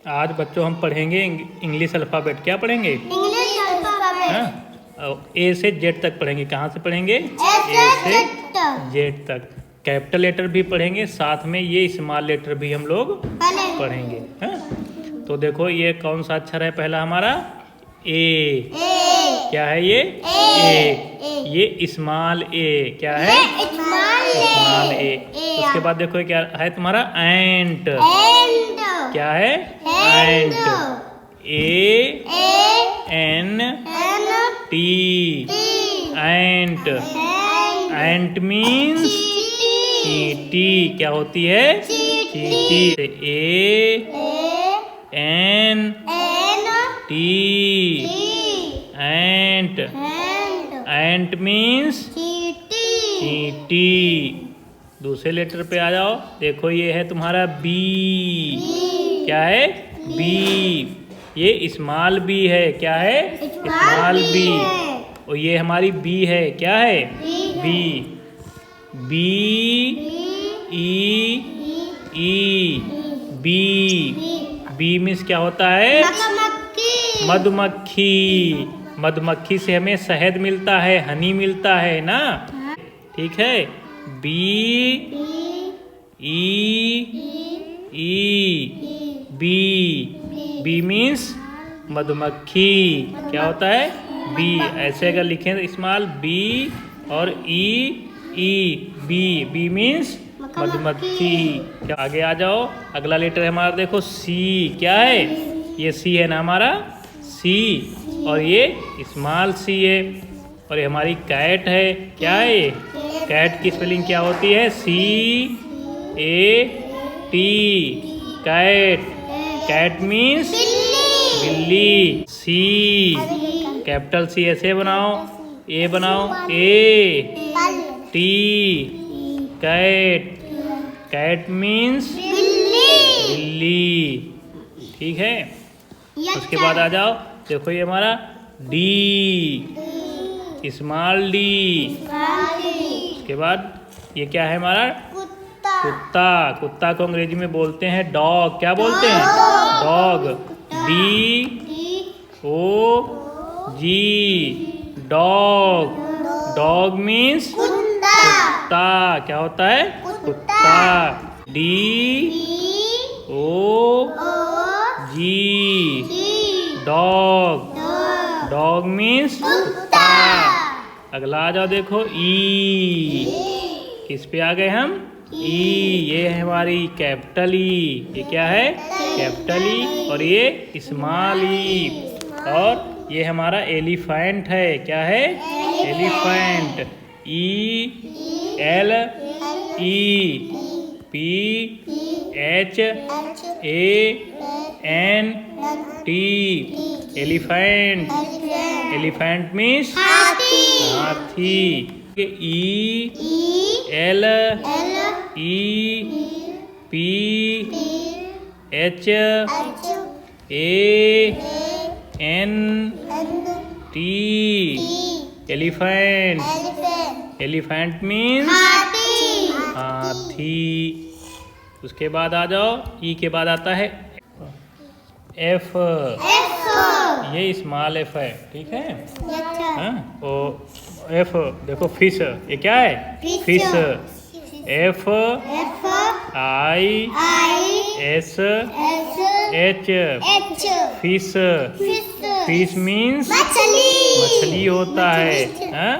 आज बच्चों हम पढ़ेंगे इंग्लिश अल्फ़ाबेट। क्या पढ़ेंगे? English alphabet. हाँ, ए से जेड तक पढ़ेंगे। कहाँ से पढ़ेंगे? ए से जेड तक। कैपिटल लेटर भी पढ़ेंगे, साथ में ये स्मॉल लेटर भी हम लोग पढ़ेंगे। हाँ, तो देखो ये कौन सा अक्षर है पहला हमारा? ए। क्या है ये? ए। ये स्मॉल ए। क्या है? स्मॉल ए। उसके बाद देखो क्या है तुम्हारा? एंट। क्या है? एंट। ए एन टी। एंट। एंट मीन्स चींटी। क्या होती है? चींटी। ए एन टी। एंट। एंट मीन्स चींटी। दूसरे लेटर पे आ जाओ। देखो ये है तुम्हारा बी। क्या है? बी। ये स्मॉल बी है। क्या है? Small B. और ये हमारी बी है। क्या है? B. B E E B. B means क्या होता है? मधुमक्खी। मधुमक्खी से हमें शहद मिलता है, हनी मिलता है ना। ठीक है। B E B. B means मधुमक्खी। क्या होता है? बी। ऐसे अगर लिखें तो स्मॉल बी और ई बी। बी मीन्स मधुमक्खी। आगे आ जाओ। अगला लेटर है हमारा, देखो सी। क्या है? ये सी है ना हमारा? सी। और ये स्मॉल सी है। और ये हमारी कैट है। क्या है? कैट की स्पेलिंग क्या होती है? C A T. Cat. Cat means बिल्ली। सी। कैपिटल सी ऐसे बनाओ, ए बनाओ, A T. Cat. Cat means बिल्ली। ठीक है। उसके बाद आ जाओ। देखो ये हमारा डी। Small D. उसके बाद ये क्या है हमारा? कुत्ता। कुत्ता को अंग्रेजी में बोलते हैं डॉग। क्या बोलते हैं? डॉग। डी ओ जी। डॉग। डॉग मीन्स कुत्ता। क्या होता है? कुत्ता। डी ओ जी। डॉग। डॉग मीन्स कुत्ता। अगला आ जाओ। देखो ई। किस पे आ गए हम? ई। ये है हमारी कैपिटल ई। ये क्या है? Capital E. और ये स्मॉल ई। और ये हमारा एलिफेंट है। क्या है? Elephant. E L E P H A N T. Elephant. Elephant means हाथी। E L E P H A N T. Elephant. Elephant means हाथी। उसके बाद आ जाओ। ई के बाद आता है एफ। ये स्मॉल एफ है। ठीक है। हाँ? O F. देखो फिश। ये क्या है? Fish. F I S H. Fish. Fish means मछली होता है। हाँ?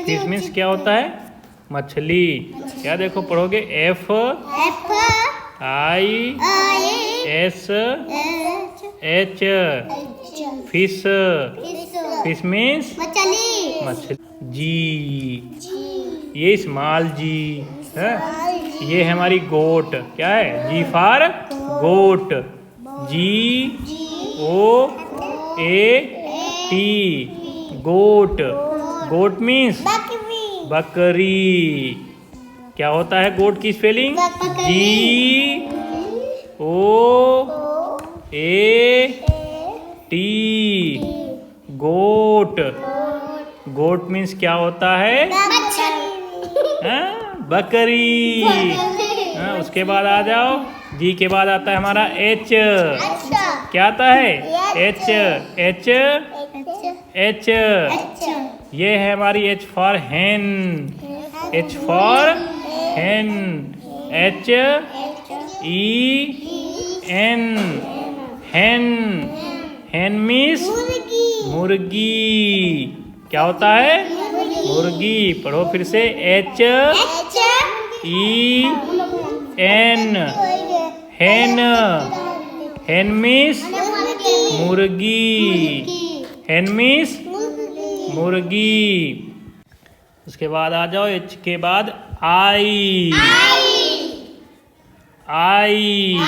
फिश मीन्स क्या होता है? मछली। क्या देखो पढ़ोगे? F I S H. Fish. Fish means मछली। जी। ये स्मॉल जी है। ये है हमारी गोट। क्या है? G for goat. G O A T. Goat. Goat means बकरी। क्या होता है गोट की spelling? G O A T. Goat. Goat means क्या होता है? हाँ? बकरी। हाँ? उसके बाद आ जाओ। जी के बाद आता है हमारा एच। क्या आता है? H H H. ये है हमारी H for hen. H for hen. H E N hen. Hen means मुर्गी। क्या होता है? मुर्गी। पढ़ो फिर से। H E N hen. Hen means मुर्गी। हैन मीन्स मुर्गी। उसके बाद आ जाओ एच के बाद आई। आई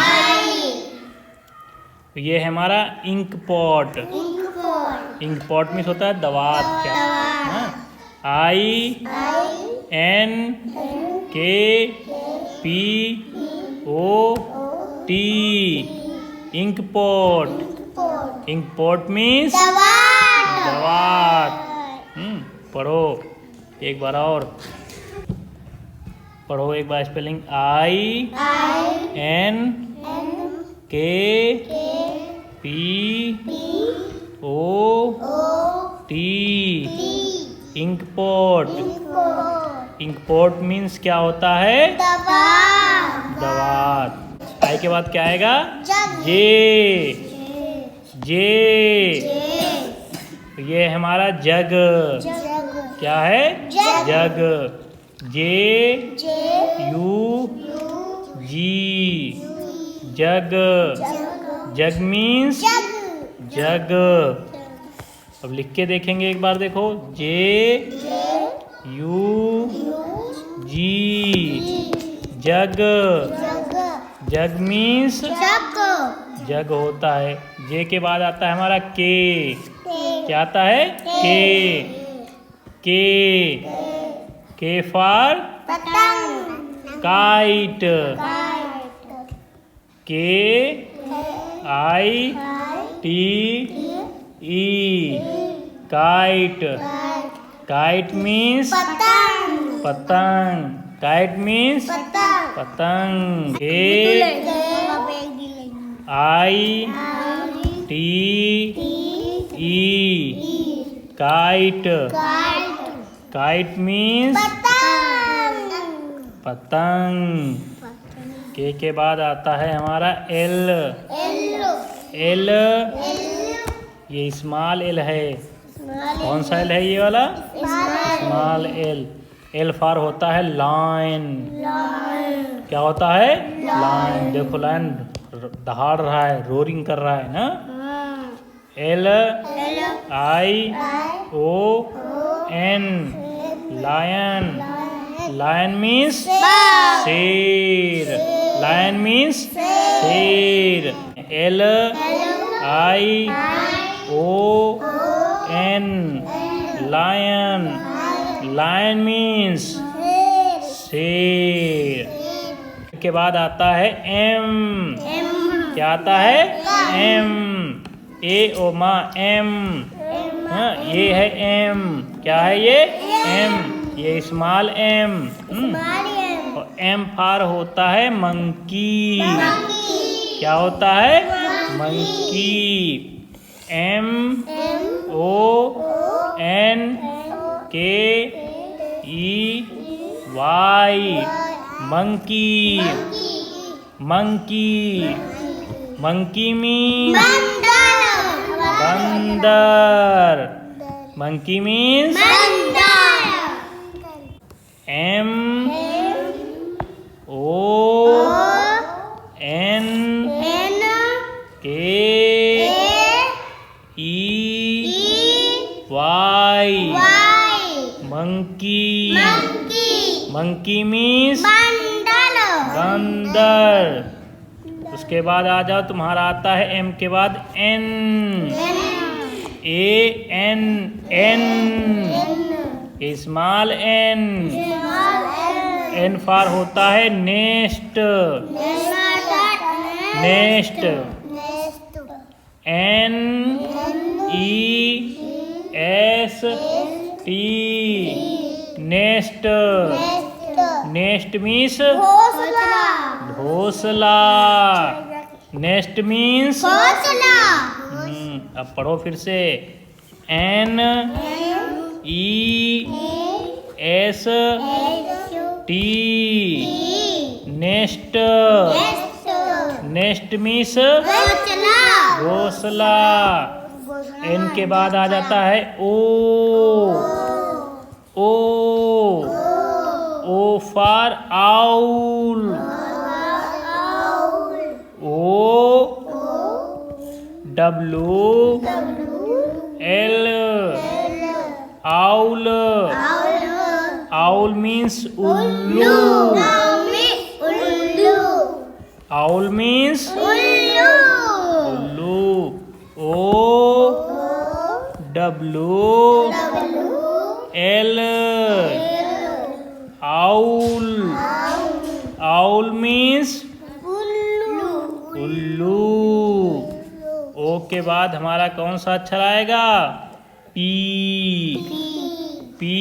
ये है हमारा ink pot. Ink pot means होता है दवात। क्या? I N K P O T ink pot. Ink pot means दवात। पढ़ो एक बार और पढ़ो एक बार spelling. I N K P O T ink pot. Ink pot means क्या होता है? दवात। आई के बाद क्या आएगा? जे। जे ये है हमारा जग। क्या है? Jug. J U G jug. Jug means jug. अब लिख के देखेंगे एक बार। देखो जे U G jug. Jug means जग होता है। जे के बाद आता है हमारा के। क्या आता है? के for kite. K I T E kite. Kite means पतंग। काइट मीन्स पतंग। A I T E kite. Kite means पतंग। के बाद आता है हमारा एल। एल ये स्मॉल एल है। कौन सा एल है ये वाला? Small L. एल फॉर होता है लायन। क्या होता है? लायन। देखो लायन दहाड़ रहा है, रोरिंग कर रहा है ना। L I O N lion. Lion means शेर। लायन मीन्स शेर। L I O N lion. Lion means शेर। के बाद आता है एम। क्या आता है? एम। ए ओ मा एम। ये है एम। क्या है ये? एम। ये स्मॉल एम। और एम फॉर होता है मंकी। क्या होता है? Monkey. M O N K E Y monkey. Monkey. Monkey means बंदर। Monkey means M O N K E Y monkey. Monkey means बंदर। उसके बाद आ जाओ तुम्हारा आता है एम के बाद N. A N N small N. N for होता है nest. Nest. N E S T nest. Nest means घोंसला घोंसला। नेस्ट मीन्स घोंसला अब पढ़ो फिर से। N E S T nest. Nest means घोंसला घोंसला। N के बाद आ जाता है O। O O for owl. O W L owl. Owl means उल्लू। आउल मीन्स उल्लू। O W L owl. Owl means उल्लू। ओ के बाद हमारा कौन सा अक्षर आएगा? पी। पी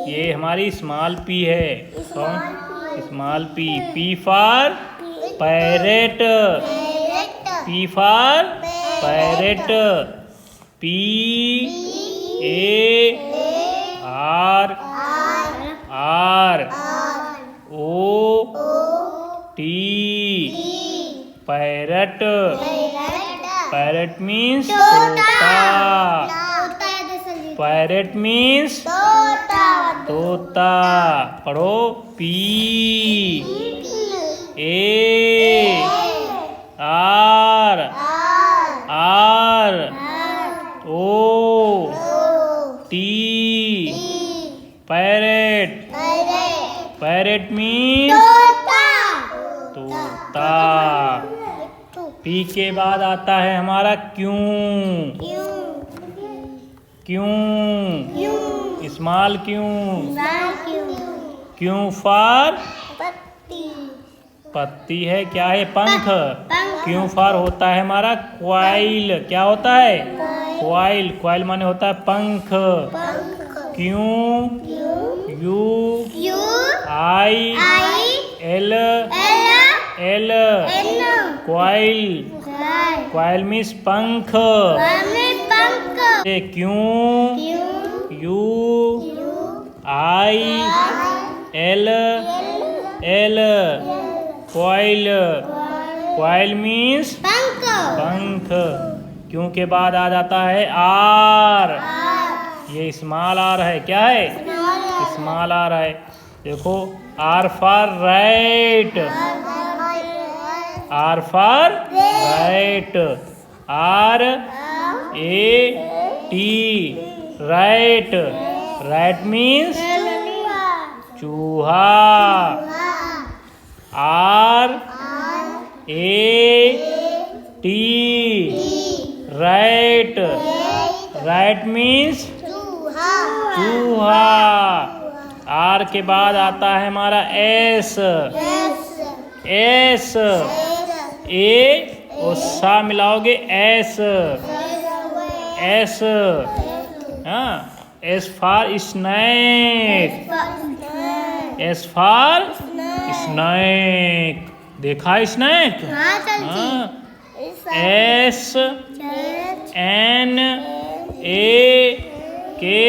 ये हमारी स्मॉल पी है। कौन? Small P. P for parrot. P for parrot. P A R R O T parrot. Parrot means तोता। पैरट मीन्स तोता। पढ़ो। P A R R O T parrot. Parrot means तोता। P के बाद आता है हमारा क्यों। क्यों स्मॉल क्यों। क्यों फॉर पत्ती है। क्या है? पंख। क्यों फॉर होता है हमारा क्वाइल। क्या होता है? क्वाइल। क्वाइल माने होता है पंख। क्यों you I L L coil. Coil means पंख। क्यों you I L L coil. Coil means पंख। क्यों के बाद आ जाता है आर। ये स्मॉल आर है। क्या है? स्मॉल आर है। देखो। R for rat. R for rat. R A T rat. Rat means चूहा। R A T rat. Rat means चूहा। आर के बाद आता है हमारा एस। एस ए और सा मिलाओगे एस। एस हाँ। S for snake. S for snake. देखा स्नैक? हाँ। S N A K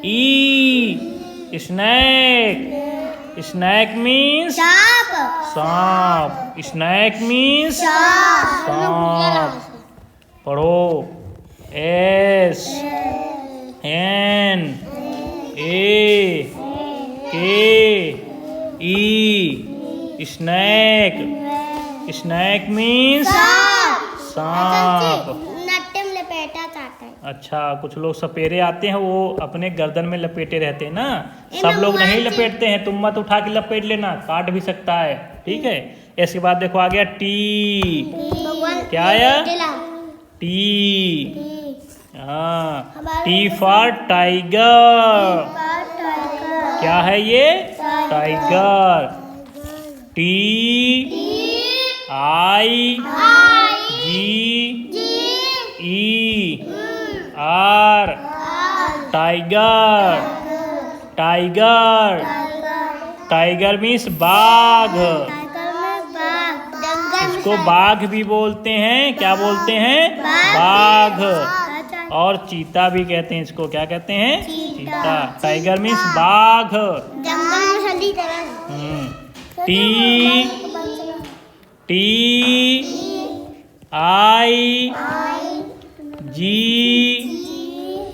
E snake. Snake means सांप। स्नैक मीन्स सांप। पढ़ो। S N A K E snake. Snake means सांप। अच्छा कुछ लोग सपेरे आते हैं वो अपने गर्दन में लपेटे रहते हैं ना। सब लोग नहीं लपेटते हैं। तुम मत उठा के लपेट लेना, काट भी सकता है। ठीक है। इसके बाद देखो आ गया टी। क्या आया? टी। हाँ। T for tiger. क्या है ये? Tiger. T I G E R tiger. Tiger. Tiger means बाघ। टाइगर में बाघ। जंगल में इसको बाघ भी बोलते हैं, क्या बोलते हैं? बाघ। और चीता भी कहते हैं इसको, क्या कहते हैं? चीता। टाइगर मीन्स बाघ। जंगल में सभी तरह। T I G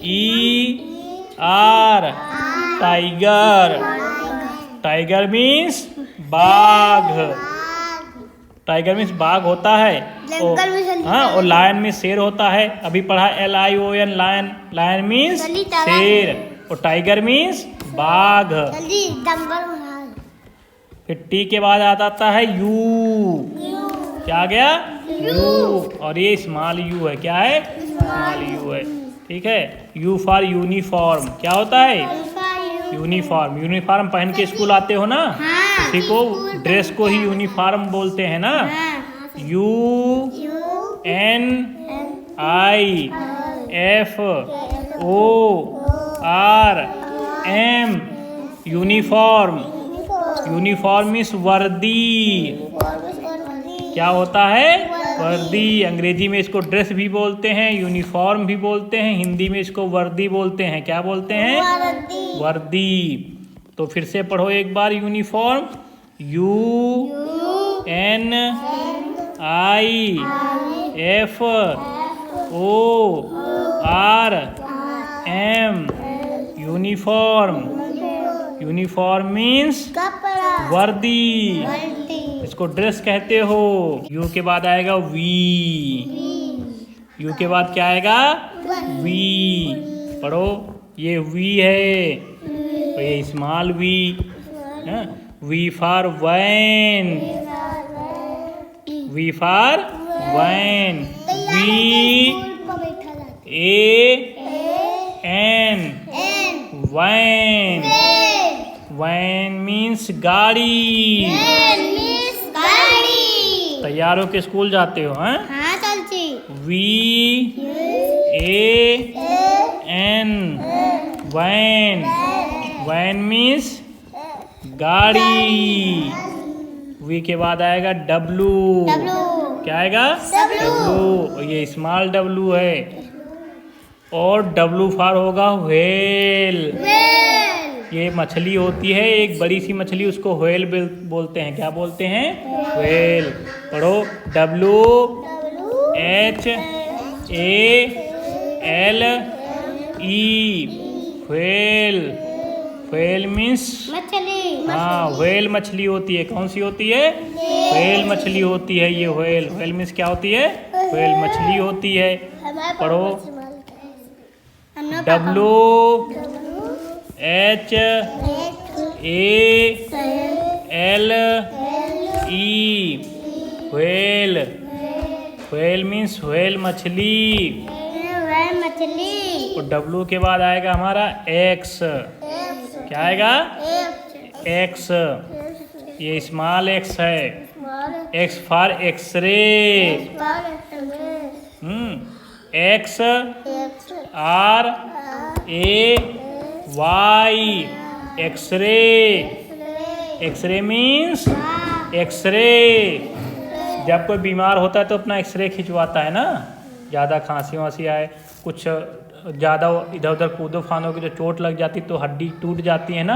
E R tiger. Tiger means बाघ। टाइगर मीन्स बाघ होता है। जंगल में सभी हाँ, और लायन में शेर होता है, अभी पढ़ा LION लायन। लायन मीन्स सभी तरह। शेर और टाइगर मीन्स बाघ। जल्दी जंगल में फिर टी के बाद आ जाता है यू। क्या आ गया? यू। और ये स्मॉल यू है, क्या है? स्मॉल यू है, ठीक है। You for uniform. क्या होता है? यूनिफॉर्म। यूनिफॉर्म पहन के स्कूल आते हो ना, हाँ। उसी को ड्रेस को ही यूनिफॉर्म बोलते हैं ना। You N I F O R M uniform. Uniform means वर्दी। क्या होता है? वर्दी। अंग्रेजी में इसको ड्रेस भी बोलते हैं, यूनिफॉर्म भी बोलते हैं, हिंदी में इसको वर्दी बोलते हैं। क्या बोलते हैं? वर्दी। तो फिर से पढ़ो एक बार uniform. UN I F O R M uniform. Uniform means कपड़ा। वर्दी, इसको ड्रेस कहते हो। यू के बाद आएगा वी। यू के बाद क्या आएगा? वी। पढ़ो, ये वी है और ये small V. V for van. V for van. V AN van. Van means गाड़ी। तैयार होके स्कूल जाते हो? हैं? हाँ चाची। VAN van. वैन मीन्स गाड़ी। वी के बाद आएगा W। क्या आएगा? W। और ये स्मॉल W है। और W फॉर होगा व्हेल। ये मछली होती है, एक बड़ी सी मछली, उसको व्हेल बोलते हैं। क्या बोलते हैं? व्हेल। पढ़ो, WHALE व्हेल। व्हेल मीन्स मछली। हाँ, व्हेल मछली होती है। कौन सी होती है? व्हेल मछली होती है ये व्हेल। व्हेल मीन्स क्या होती है? व्हेल मछली होती है। पढ़ो, WHALE whale. Whale means whale मछली। मछली। और W के बाद आएगा हमारा X। क्या आएगा? X। ये स्मॉल X है। X for x-ray. XRAY x-ray. X-ray means x-ray. जब कोई बीमार होता है तो अपना एक्सरे खिंचवाता है ना, ज़्यादा खांसी वांसी आए, कुछ ज़्यादा इधर उधर कूदो फानो की जो चोट लग जाती तो हड्डी टूट जाती है ना,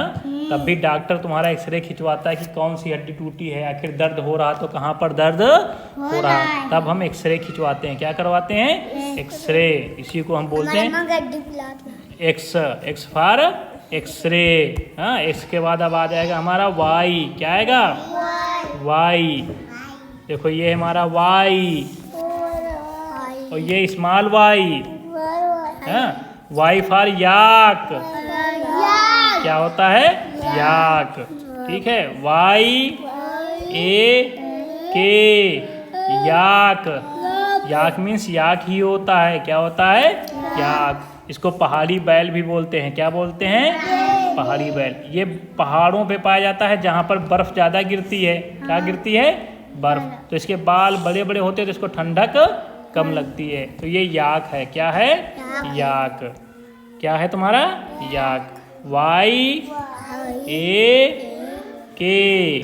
तब भी डॉक्टर तुम्हारा एक्सरे खिंचवाता है कि कौन सी हड्डी टूटी है, आखिर दर्द हो रहा तो कहाँ पर दर्द हो रहा है, तब हम एक्सरे खिंचवाते हैं। क्या करवाते हैं? एक्सरे। इसी को हम बोलते हैं एक्स। X for x-ray. हाँ, एक्स के बाद अब आ जाएगा हमारा वाई। क्या आएगा? वाई। देखो, ये हमारा वाई और ये small Y. Y for yak. क्या होता है? याक। ठीक है, YAK याक। याक मीन्स याक ही होता है। क्या होता है? याक। इसको पहाड़ी बैल भी बोलते हैं। क्या बोलते हैं? पहाड़ी बैल। ये पहाड़ों पे पाया जाता है जहाँ पर बर्फ ज़्यादा गिरती है। क्या गिरती है? बर्फ। तो इसके बाल बड़े बड़े होते हैं तो इसको ठंडक कम लगती है। तो ये याक है। क्या है? याक। क्या है तुम्हारा? याक। YAK के,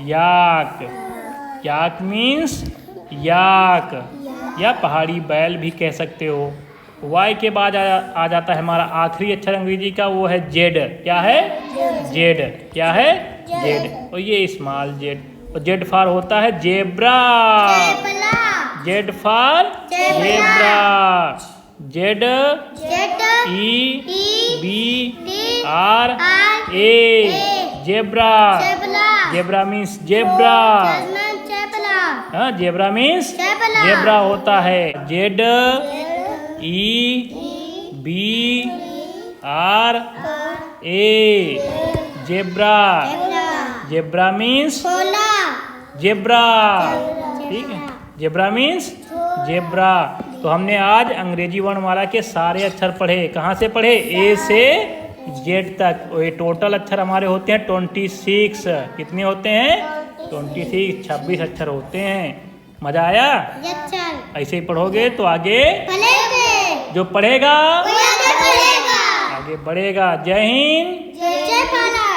याक, याक मीन्स याक, या पहाड़ी बैल भी कह सकते हो। वाई के बाद आ जाता है हमारा आखिरी अक्षर अंग्रेजी का, वो है जेड। क्या है? जेड। क्या है? जेड। और ये स्मॉल जेड। और जेड फॉर होता है zebra. Z for zebra. Z E B R A, zebra. Zebra means zebra. हाँ, जेब्रा मीन्स जेब्रा होता है। Z E B R A, zebra. Zebra means zebra. ठीक है, जेब्रा मीन्स जेब्रा। तो हमने आज अंग्रेजी वर्णमाला के सारे अक्षर पढ़े। कहाँ से पढ़े? ए से जेड तक। और ये टोटल अक्षर हमारे होते हैं 26। कितने होते हैं? 26, 26 अक्षर होते हैं। मजा आया? ऐसे ही पढ़ोगे तो आगे जो पढ़ेगा आगे बढ़ेगा। जय हिंद, जय भारत।